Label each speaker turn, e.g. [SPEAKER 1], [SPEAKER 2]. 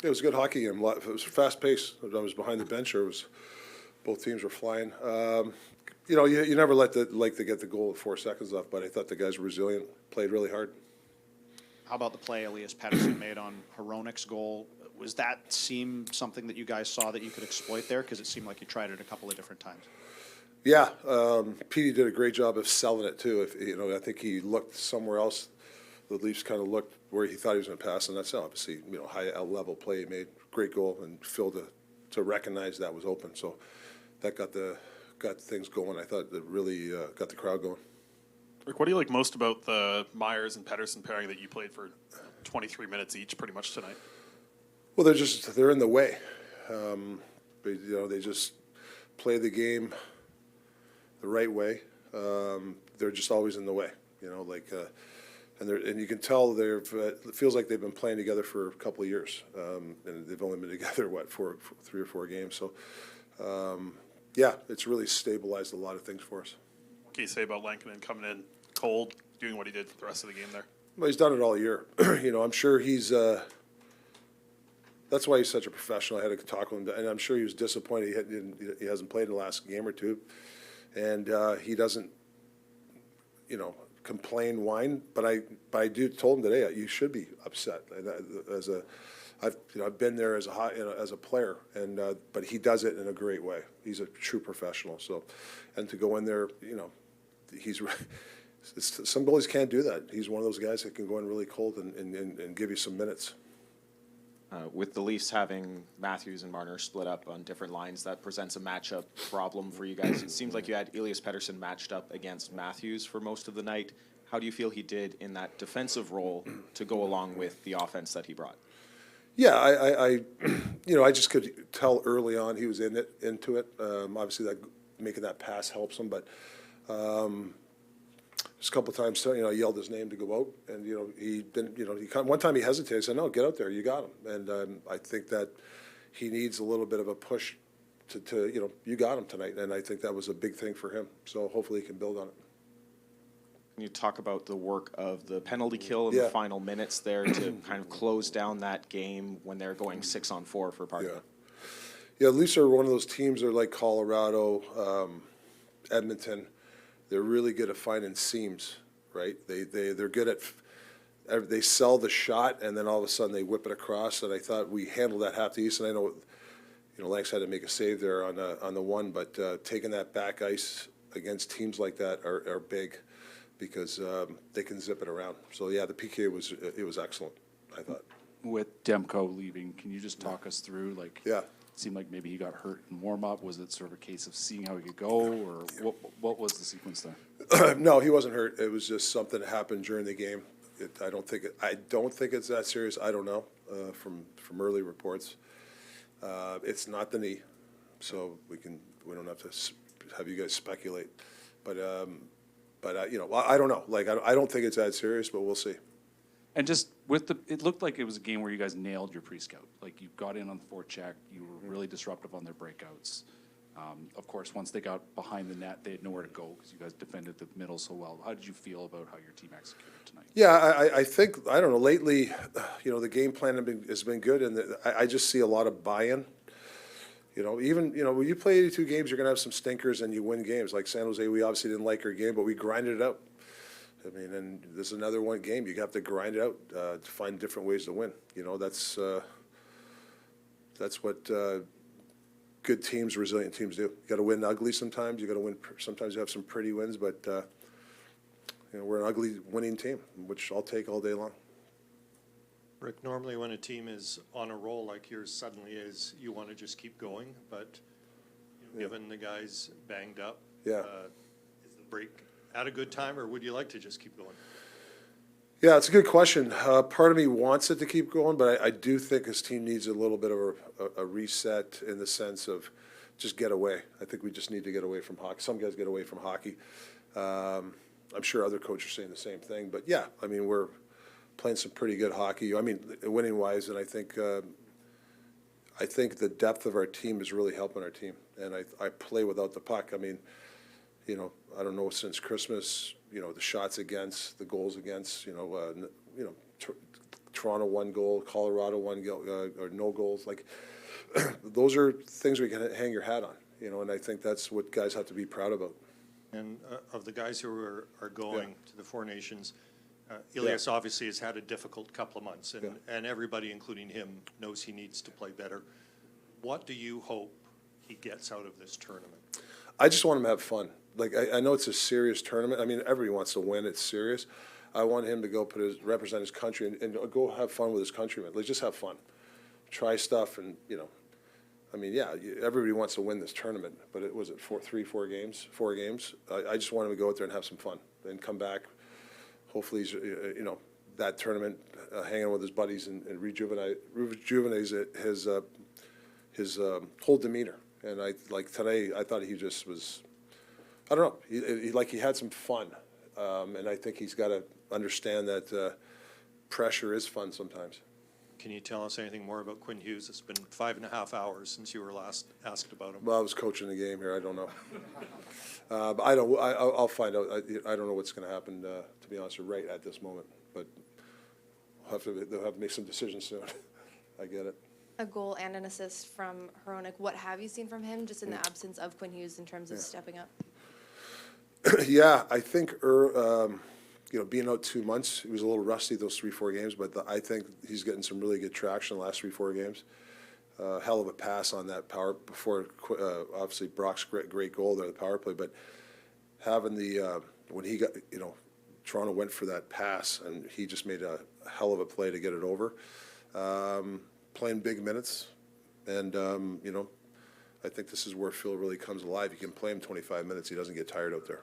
[SPEAKER 1] It was a good hockey game. It was fast paced. I was behind the bench. Or it was both teams were flying. You never like to get the goal with 4 seconds left, but I thought the guys were resilient, played really hard.
[SPEAKER 2] How about the play Elias Pettersson made on Hronik's goal? Was that seem something that you guys saw that you could exploit there? Because it seemed like you tried it a couple of different times.
[SPEAKER 1] Yeah, Petey did a great job of selling it too. I think he looked somewhere else. The Leafs kind of looked where he thought he was going to pass, and that's obviously high level play he made. Great goal, and Phil to recognize that was open. So that got things going. I thought that really got the crowd going.
[SPEAKER 3] Rick, what do you like most about the Myers and Pettersson pairing that you played for 23 minutes each pretty much tonight?
[SPEAKER 1] Well, they're in the way. They just play the game the right way. They're just always in the way. And you can tell it feels like they've been playing together for a couple of years, and they've only been together 3 or 4 games. So, it's really stabilized a lot of things for us.
[SPEAKER 3] What can you say about Lankinen coming in cold, doing what he did for the rest of the game there?
[SPEAKER 1] Well, he's done it all year. I'm sure he's. That's why he's such a professional. I had to talk with him, and I'm sure he was disappointed he hasn't played in the last game or two, and he doesn't, complain, whine. But I told him today you should be upset. I've been there as a player, and but he does it in a great way. He's a true professional. So, and to go in there, some goalies can't do that. He's one of those guys that can go in really cold and give you some minutes.
[SPEAKER 4] With the Leafs having Matthews and Marner split up on different lines, that presents a matchup problem for you guys. It seems like you had Elias Pettersson matched up against Matthews for most of the night. How do you feel he did in that defensive role to go along with the offense that he brought?
[SPEAKER 1] Yeah, I just could tell early on he was into it. Obviously, that making that pass helps him, but just a couple of times, I yelled his name to go out, and he didn't. One time he hesitated. I said, "No, get out there. You got him." And I think that he needs a little bit of a push to you got him tonight, and I think that was a big thing for him. So hopefully he can build on it.
[SPEAKER 4] Can you talk about the work of the penalty kill in the final minutes there to kind of close down that game when they're going 6-on-4 for part of it?
[SPEAKER 1] Yeah, Leafs are one of those teams that are like Colorado, Edmonton. They're really good at finding seams, right? They're good at they sell the shot, and then all of a sudden they whip it across. And I thought we handled that half the ice, and I know Lanks had to make a save there on the one, but taking that back ice against teams like that are big, because they can zip it around. So yeah, the PK was excellent, I thought.
[SPEAKER 5] With Demko leaving, can you just talk us through
[SPEAKER 1] Yeah.
[SPEAKER 5] It seemed like maybe he got hurt in warm-up. Was it sort of a case of seeing how he could go, or what was the sequence there?
[SPEAKER 1] No, he wasn't hurt. It was just something that happened during the game. I don't think it's that serious. I don't know from early reports. It's not the knee, so we don't have to have you guys speculate. But I don't know. I don't think it's that serious, but we'll see.
[SPEAKER 5] And just it looked like it was a game where you guys nailed your pre-scout. Like, you got in on the forecheck, you were really disruptive on their breakouts. Of course, once they got behind the net, they had nowhere to go because you guys defended the middle so well. How did you feel about how your team executed tonight?
[SPEAKER 1] Yeah, I think, I don't know, lately, the game plan has been good, and I just see a lot of buy-in. Even when you play 82 games, you're going to have some stinkers and you win games. Like San Jose, we obviously didn't like our game, but we grinded it out. I mean, and there's another one game. You have to grind it out to find different ways to win. That's what good teams, resilient teams do. You got to win ugly sometimes. You got to win. Sometimes you have some pretty wins, but we're an ugly winning team, which I'll take all day long.
[SPEAKER 6] Rick, normally when a team is on a roll like yours suddenly is, you want to just keep going, but given the guys banged up, is the break at a good time, or would you like to just keep going?
[SPEAKER 1] Yeah, it's a good question. Part of me wants it to keep going, but I do think this team needs a little bit of a reset in the sense of just get away. I think we just need to get away from hockey. Some guys get away from hockey. I'm sure other coaches are saying the same thing, but yeah, I mean, we're playing some pretty good hockey. I mean, winning-wise, and I think the depth of our team is really helping our team. And I play without the puck. I mean, I don't know, since Christmas, the shots against, the goals against, Toronto 1 goal, Colorado 1 goal, or no goals. Like, those are things we can hang your hat on, you know, and I think that's what guys have to be proud about.
[SPEAKER 6] And of the guys who are going to the Four Nations, Elias obviously has had a difficult couple of months, and everybody, including him, knows he needs to play better. What do you hope he gets out of this tournament?
[SPEAKER 1] I just want him to have fun. Like, I know it's a serious tournament. I mean, everybody wants to win. It's serious. I want him to go represent his country and go have fun with his countrymen. Like, just have fun. Try stuff and, you know, I mean, yeah, everybody wants to win this tournament, but it was it 4 games. I just want him to go out there and have some fun and come back. Hopefully, he's, you know, that tournament, hanging out with his buddies and rejuvenates his whole demeanor. And like today, I thought he just was, I don't know, he had some fun, and I think he's got to understand that pressure is fun sometimes.
[SPEAKER 6] Can you tell us anything more about Quinn Hughes? It's been 5.5 hours since you were last asked about him.
[SPEAKER 1] Well, I was coaching the game here. I don't know. But I'll find out. I don't know what's going to happen, to be honest, right at this moment. But they'll have to make some decisions soon. I get it.
[SPEAKER 7] A goal and an assist from Hronek. What have you seen from him just in the absence of Quinn Hughes in terms of stepping up?
[SPEAKER 1] Yeah, I think you know, being out 2 months, he was a little rusty those 3-4 games, but I think he's getting some really good traction the last 3-4 games. Hell of a pass on that power before, obviously Brock's great goal there, the power play, but having the when he got, you know, Toronto went for that pass and he just made a hell of a play to get it over. Playing big minutes, and you know, I think this is where Phil really comes alive. You can play him 25 minutes; he doesn't get tired out there.